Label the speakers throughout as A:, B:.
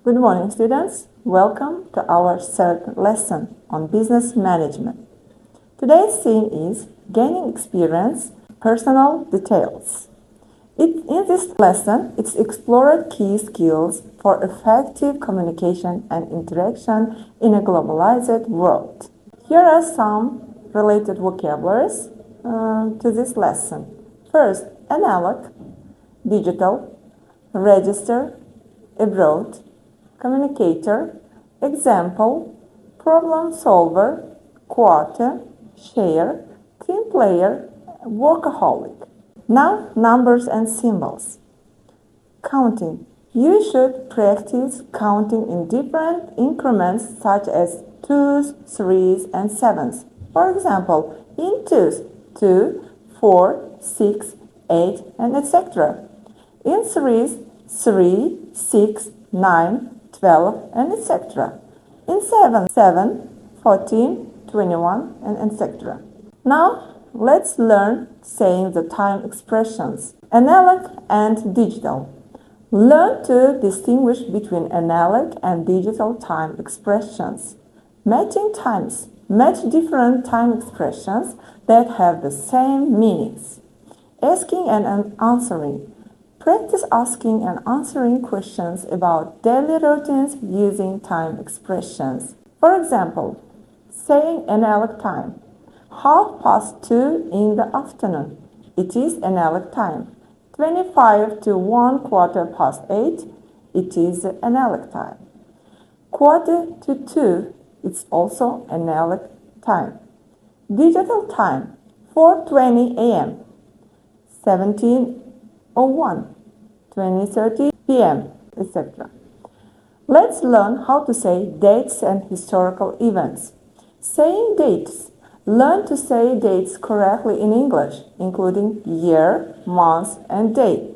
A: Good morning, students. Welcome to our third lesson on business management. Today's theme is gaining experience, personal details. In this lesson, it's explored key skills for effective communication and interaction in a globalized world. Here are some related vocabularies to this lesson. First, analog, digital, register, abroad, communicator, example, problem solver, quarter, share, team player, workaholic. Now, numbers and symbols. Counting. You should practice counting in different increments such as 2s, 3s, and 7s. For example, in 2s, 2, 4, 6, 8, and etc. In 3s, 3, 6, 9, 12, and etc. In 7, 14, 21, and etc. Now, let's learn saying the time expressions. Analog and digital. Learn to distinguish between analog and digital time expressions. Matching times. Match different time expressions that have the same meanings. Asking and answering. Practice asking and answering questions about daily routines using time expressions. For example, saying analog time. 2:30 in the afternoon. It is analog time. 25 to 8:15. It is analog time. 1:45. It's also analog time. Digital time. 4:20 a.m. 17:01. 20:30 p.m., etc. Let's learn how to say dates and historical events. Saying dates. Learn to say dates correctly in English, including year, month, and day.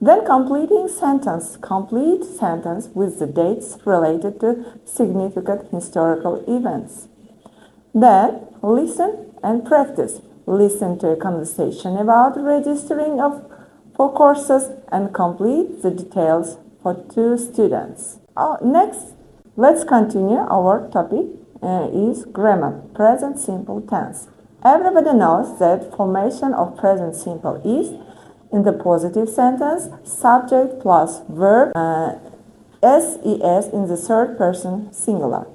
A: Then completing sentence. Complete sentence with the dates related to significant historical events. Then listen and practice. Listen to a conversation about registering for courses and complete the details for 2 students. Next, let's continue. Our topic is grammar, present simple tense. Everybody knows that formation of present simple is in the positive sentence, subject plus verb, ses in the third person singular.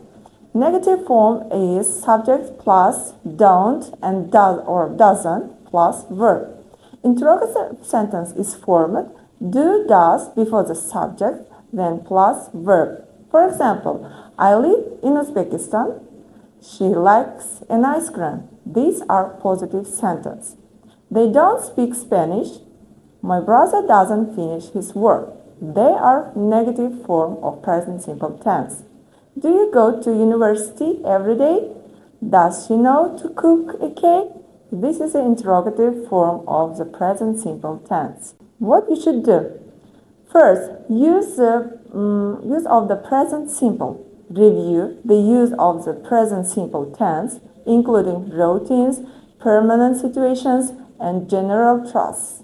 A: Negative form is subject plus don't and does or doesn't plus verb. Interrogative sentence is formed do, does before the subject, then plus verb. For example, I live in Uzbekistan. She likes an ice cream. These are positive sentences. They don't speak Spanish. My brother doesn't finish his work. They are negative form of present simple tense. Do you go to university every day? Does she know to cook a cake? This is the interrogative form of the present simple tense. What you should do? First, use of the present simple. Review the use of the present simple tense, including routines, permanent situations, and general truths.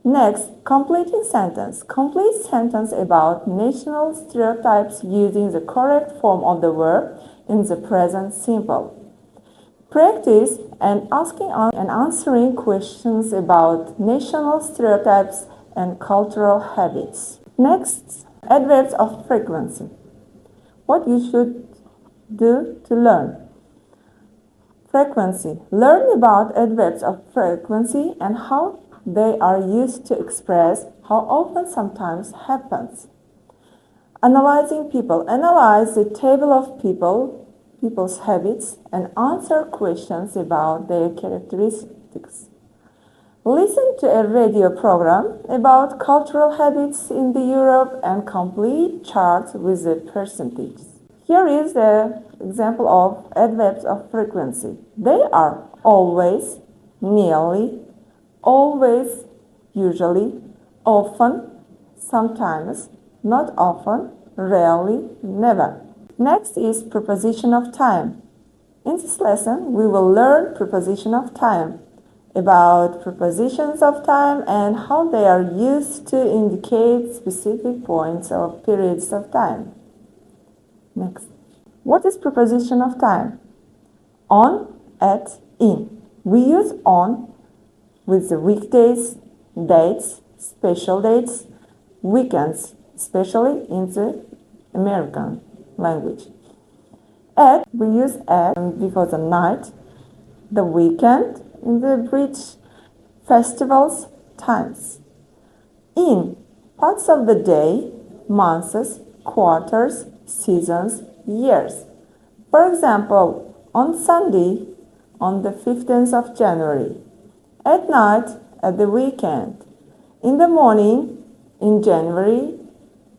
A: Next, completing sentence. Complete sentence about national stereotypes using the correct form of the verb in the present simple. Practice and asking and answering questions about national stereotypes and cultural habits. Next, adverbs of frequency. What you should do to learn. Frequency. Learn about adverbs of frequency and how they are used to express how often sometimes happens. Analyzing people. Analyze the table of people's habits, and answer questions about their characteristics. Listen to a radio program about cultural habits in the Europe and complete charts with the percentages. Here is the example of adverbs of frequency. They are always, nearly, always, usually, often, sometimes, not often, rarely, never. Next is preposition of time. In this lesson, we will learn preposition of time. about prepositions of time and how they are used to indicate specific points or periods of time. Next. What is preposition of time? On, at, in. We use on with the weekdays, dates, special dates, weekends, especially in the American language. At, we use at before the night, the weekend, in the British festivals, times. In, parts of the day, months, quarters, seasons, years. For example, on Sunday, on the 15th of January. At night, at the weekend. In the morning, in January.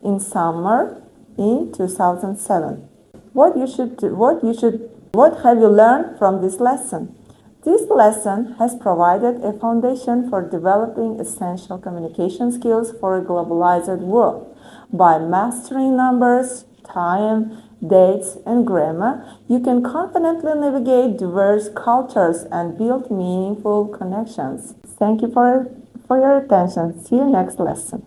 A: In summer, in 2007. What have you learned from this lesson? This lesson has provided a foundation for developing essential communication skills for a globalized world. By mastering numbers, time, dates, and grammar, you can confidently navigate diverse cultures and build meaningful connections. Thank you for your attention. See you next lesson.